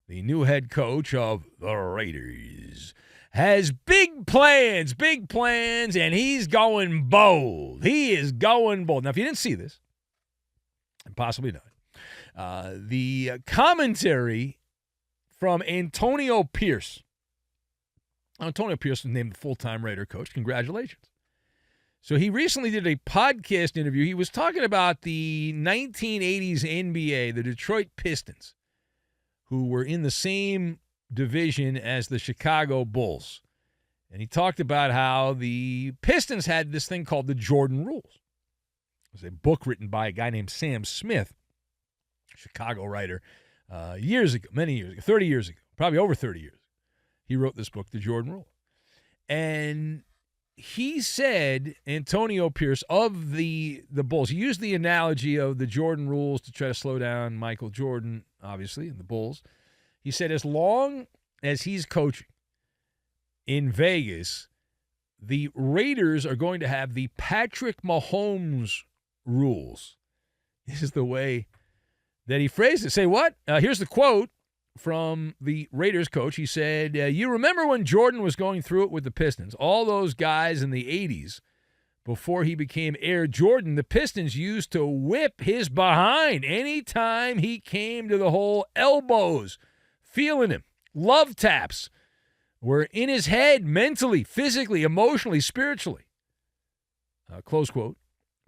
the new head coach of the Raiders, has big plans, and he's going bold. He is going bold. Now, if you didn't see this, and possibly not, the commentary from Antoniopierce. Antoniopierce was named the full-time Raider coach. Congratulations. So he recently did a podcast interview. He was talking about the 1980s NBA, the Detroit Pistons, who were in the same division as the Chicago Bulls. And he talked about how the Pistons had this thing called the Jordan Rules. It was a book written by a guy named Sam Smith, a Chicago writer, years ago, many years ago, 30 years ago, probably over 30 years. He wrote this book, The Jordan Rules. And he said, Antoniopierce, of the Bulls, he used the analogy of the Jordan Rules to try to slow down Michael Jordan, obviously, and the Bulls. He said as long as he's coaching in Vegas, the Raiders are going to have the Patrick Mahomes rules. This is the way that he phrased it. Say what? Here's the quote from the Raiders coach. He said, you remember when Jordan was going through it with the Pistons? All those guys in the 80s, before he became Air Jordan, the Pistons used to whip his behind anytime he came to the hole. Elbows, feeling him. Love taps were in his head mentally, physically, emotionally, spiritually. Close quote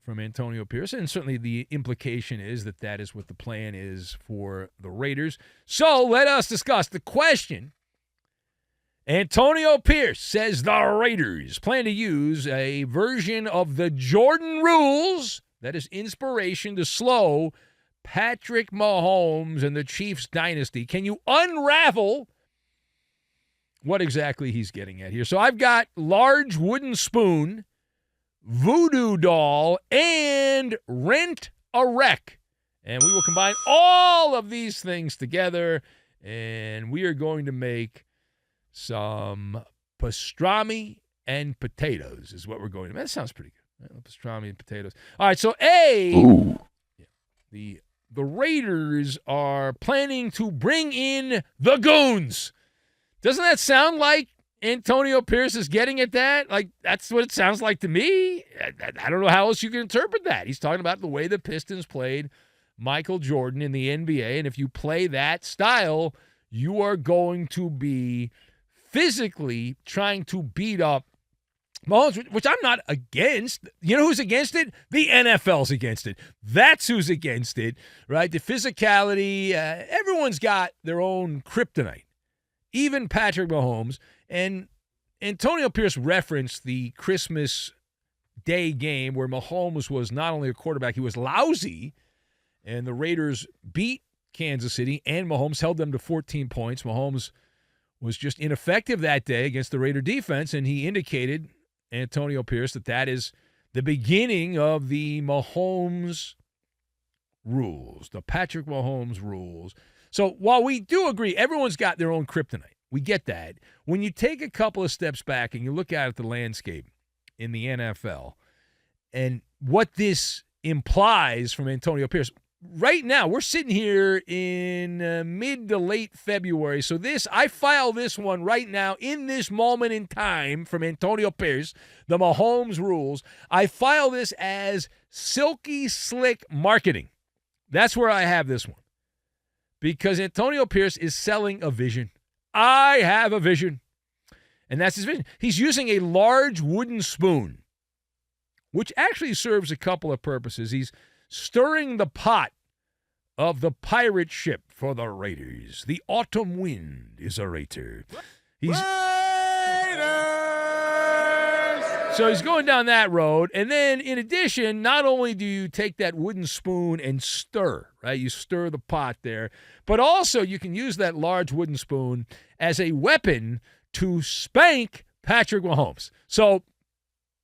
from Antoniopierce. And certainly the implication is that that is what the plan is for the Raiders. So let us discuss the question. Antoniopierce says the Raiders plan to use a version of the Jordan rules, that is inspiration to slow Patrick Mahomes and the Chiefs dynasty. Can you unravel what exactly he's getting at here? So I've got large wooden spoon, voodoo doll, and Rent-A-Wreck. And we will combine all of these things together, and we are going to make some pastrami and potatoes is what we're going to make. That sounds pretty good. Pastrami and potatoes. All right, so the Raiders are planning to bring in the goons. Doesn't that sound like Antoniopierce is getting at that? Like, that's what it sounds like to me. I don't know how else you can interpret that. He's talking about the way the Pistons played Michael Jordan in the NBA, and if you play that style, you are going to be physically trying to beat up Mahomes, which I'm not against. You know who's against it? The NFL's against it. That's who's against it, right? The physicality. Everyone's got their own kryptonite, even Patrick Mahomes. And Antoniopierce referenced the Christmas Day game where Mahomes was not only a quarterback, he was lousy, and the Raiders beat Kansas City, and Mahomes held them to 14 points. Mahomes was just ineffective that day against the Raider defense, and he indicated, Antoniopierce, that is the beginning of the Mahomes rules, the Patrick Mahomes rules. So while we do agree, everyone's got their own kryptonite. We get that. When you take a couple of steps back and you look at the landscape in the NFL and what this implies from Antoniopierce, right now, we're sitting here in mid to late February. So I file this one right now in this moment in time from Antoniopierce, the Mahomes rules. I file this as silky slick marketing. That's where I have this one. Because Antoniopierce is selling a vision. I have a vision. And that's his vision. He's using a large wooden spoon, which actually serves a couple of purposes. He's stirring the pot of the pirate ship for the Raiders. The autumn wind is a Raider. So he's going down that road. And then in addition, not only do you take that wooden spoon and stir, right? You stir the pot there. But also you can use that large wooden spoon as a weapon to spank Patrick Mahomes. So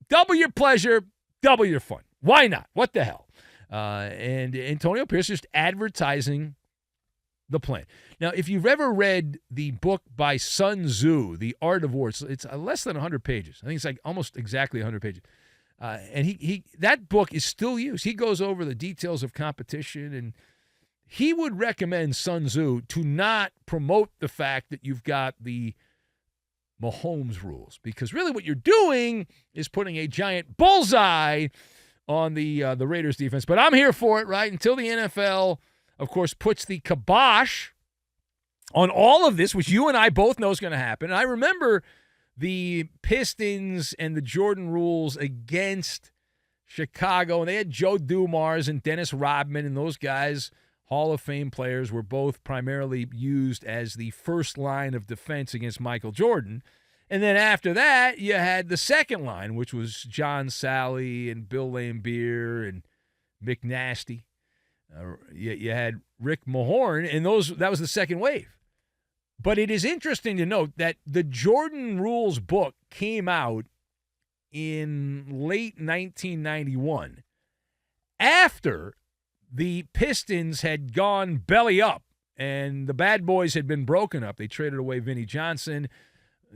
double your pleasure, double your fun. Why not? What the hell? And Antoniopierce just advertising the plan. Now, if you've ever read the book by Sun Tzu, The Art of War, it's less than 100 pages. I think it's like almost exactly 100 pages. And he that book is still used. He goes over the details of competition, and he would recommend Sun Tzu to not promote the fact that you've got the Mahomes rules, because really what you're doing is putting a giant bullseye on the Raiders defense. But I'm here for it, right? Until the NFL, of course, puts the kibosh on all of this, which you and I both know is going to happen. And I remember the Pistons and the Jordan rules against Chicago, and they had Joe Dumars and Dennis Rodman, and those guys, Hall of Fame players, were both primarily used as the first line of defense against Michael Jordan. And then after that, you had the second line, which was John Sally and Bill Laimbeer and Mick Nasty. You had Rick Mahorn, and that was the second wave. But it is interesting to note that the Jordan Rules book came out in late 1991 after the Pistons had gone belly up and the bad boys had been broken up. They traded away Vinnie Johnson,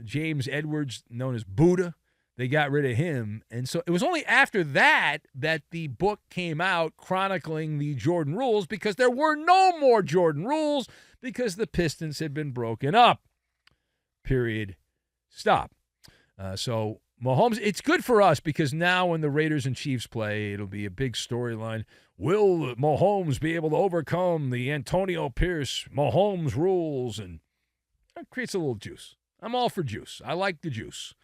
James Edwards, known as Buddha. They got rid of him. And so it was only after that that the book came out chronicling the Jordan Rules, because there were no more Jordan Rules because the Pistons had been broken up. Period. Stop. So Mahomes, it's good for us because now when the Raiders and Chiefs play, it'll be a big storyline. Will Mahomes be able to overcome the Antonio-Pierce Mahomes rules? And that creates a little juice. I'm all for juice. I like the juice.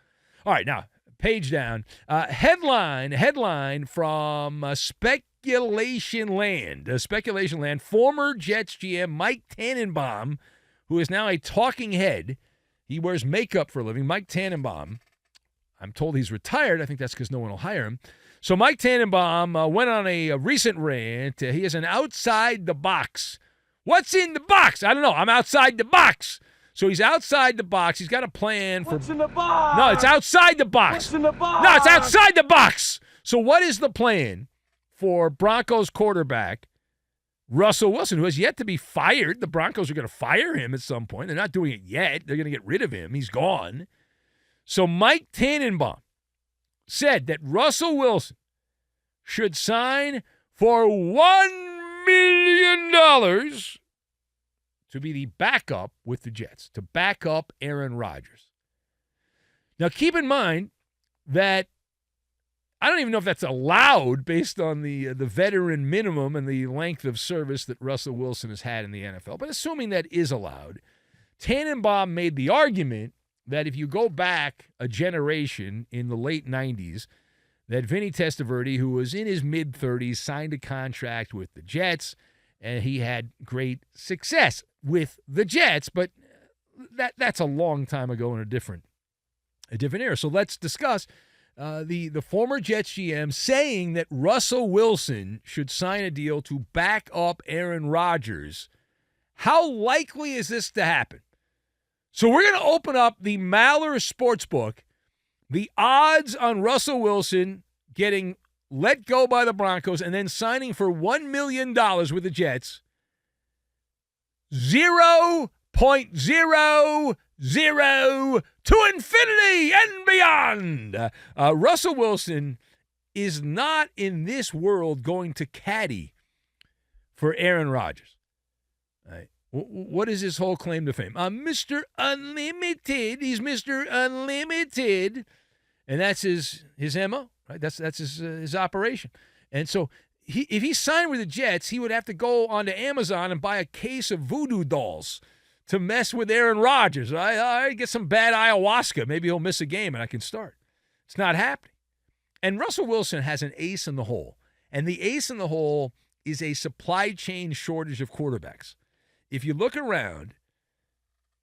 All right, now, page down. Headline from Speculation Land. Former Jets GM Mike Tannenbaum, who is now a talking head. He wears makeup for a living. Mike Tannenbaum. I'm told he's retired. I think that's because no one will hire him. So Mike Tannenbaum went on a recent rant. He is an outside the box. What's in the box? I don't know. I'm outside the box. So he's outside the box. He's got a plan for... What's in the box? No, it's outside the box. What's in the box? No, it's outside the box. So what is the plan for Broncos quarterback Russell Wilson, who has yet to be fired? The Broncos are going to fire him at some point. They're not doing it yet. They're going to get rid of him. He's gone. So Mike Tannenbaum said that Russell Wilson should sign for $1 million to be the backup with the Jets, to back up Aaron Rodgers. Now, keep in mind that I don't even know if that's allowed based on the veteran minimum and the length of service that Russell Wilson has had in the NFL. But assuming that is allowed, Tannenbaum made the argument that if you go back a generation in the late 90s, that Vinny Testaverde, who was in his mid-30s, signed a contract with the Jets, and he had great success with the Jets, but that's a long time ago in a different era. So let's discuss the former Jets GM saying that Russell Wilson should sign a deal to back up Aaron Rodgers. How likely is this to happen? So we're going to open up the MALLER Sportsbook. The odds on Russell Wilson getting let go by the Broncos and then signing for $1 million with the Jets, 0.00 to infinity and beyond. Russell Wilson is not in this world going to caddy for Aaron Rodgers. All right. What is his whole claim to fame? Mr. Unlimited. He's Mr. Unlimited. And that's his MO, right? That's his operation. And so if he signed with the Jets, he would have to go onto Amazon and buy a case of voodoo dolls to mess with Aaron Rodgers. I get some bad ayahuasca. Maybe he'll miss a game and I can start. It's not happening. And Russell Wilson has an ace in the hole. And the ace in the hole is a supply chain shortage of quarterbacks. If you look around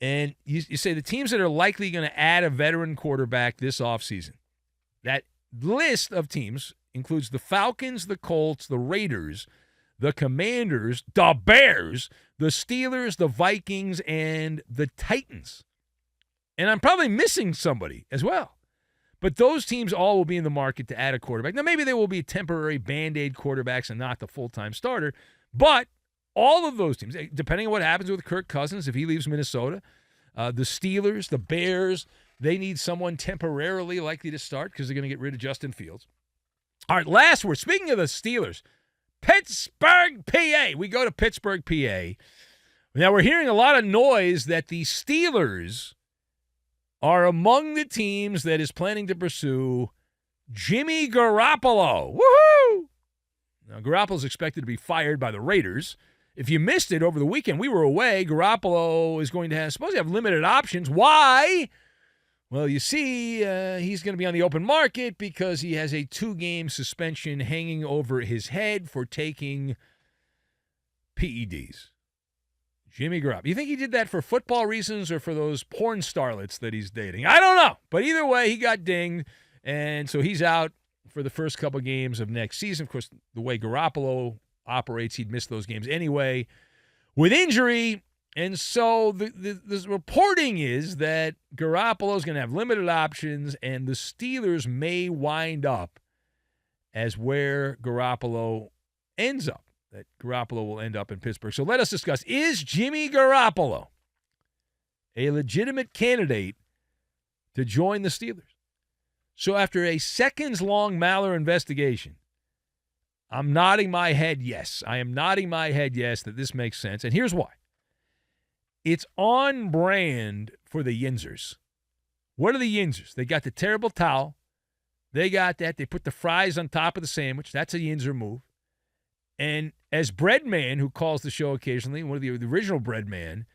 and you say the teams that are likely going to add a veteran quarterback this offseason, that list of teams includes the Falcons, the Colts, the Raiders, the Commanders, the Bears, the Steelers, the Vikings, and the Titans. And I'm probably missing somebody as well. But those teams all will be in the market to add a quarterback. Now, maybe they will be temporary Band-Aid quarterbacks and not the full-time starter, but all of those teams, depending on what happens with Kirk Cousins, if he leaves Minnesota, the Steelers, the Bears, they need someone temporarily likely to start because they're going to get rid of Justin Fields. All right, last word. Speaking of the Steelers, Pittsburgh, PA. We go to Pittsburgh, PA. Now, we're hearing a lot of noise that the Steelers are among the teams that is planning to pursue Jimmy Garoppolo. Woohoo! Now, Garoppolo's expected to be fired by the Raiders. If you missed it over the weekend, we were away. Garoppolo is going to have limited options. Why? Well, you see, he's going to be on the open market because he has a 2-game suspension hanging over his head for taking PEDs. Jimmy Garoppolo. You think he did that for football reasons or for those porn starlets that he's dating? I don't know. But either way, he got dinged, and so he's out for the first couple games of next season. Of course, the way Garoppolo operates, he'd miss those games anyway with injury. And so the reporting is that Garoppolo is going to have limited options, and the Steelers may wind up as where Garoppolo ends up, that Garoppolo will end up in Pittsburgh. So let us discuss, is Jimmy Garoppolo a legitimate candidate to join the Steelers? So after a seconds-long MALLER investigation, I'm nodding my head yes. I am nodding my head yes that this makes sense, and here's why. It's on brand for the Yinzers. What are the Yinzers? They got the terrible towel. They got that. They put the fries on top of the sandwich. That's a Yinzer move. And as Breadman, who calls the show occasionally, one of the original Breadman,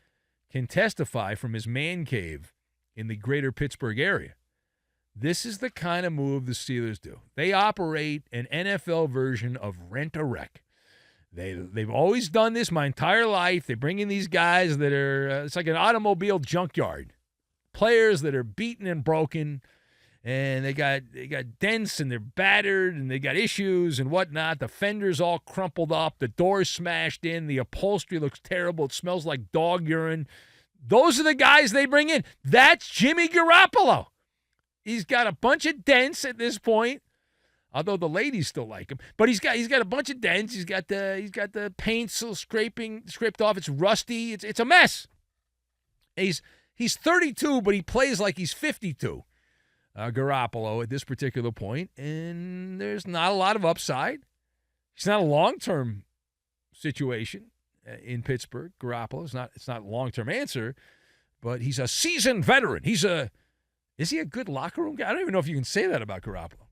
can testify from his man cave in the greater Pittsburgh area, this is the kind of move the Steelers do. They operate an NFL version of Rent-A-Wreck. They've always done this my entire life. They bring in these guys that are, it's like an automobile junkyard. Players that are beaten and broken, and they got dents, and they're battered, and they got issues and whatnot. The fender's all crumpled up. The door's smashed in. The upholstery looks terrible. It smells like dog urine. Those are the guys they bring in. That's Jimmy Garoppolo. He's got a bunch of dents at this point. Although the ladies still like him, but he's got a bunch of dents. He's got the paint still scraped off. It's rusty. It's a mess. He's 32, but he plays like he's 52. Garoppolo at this particular point, and there's not a lot of upside. He's not a long-term situation in Pittsburgh. Garoppolo it's not a long-term answer, but he's a seasoned veteran. Is he a good locker room guy? I don't even know if you can say that about Garoppolo.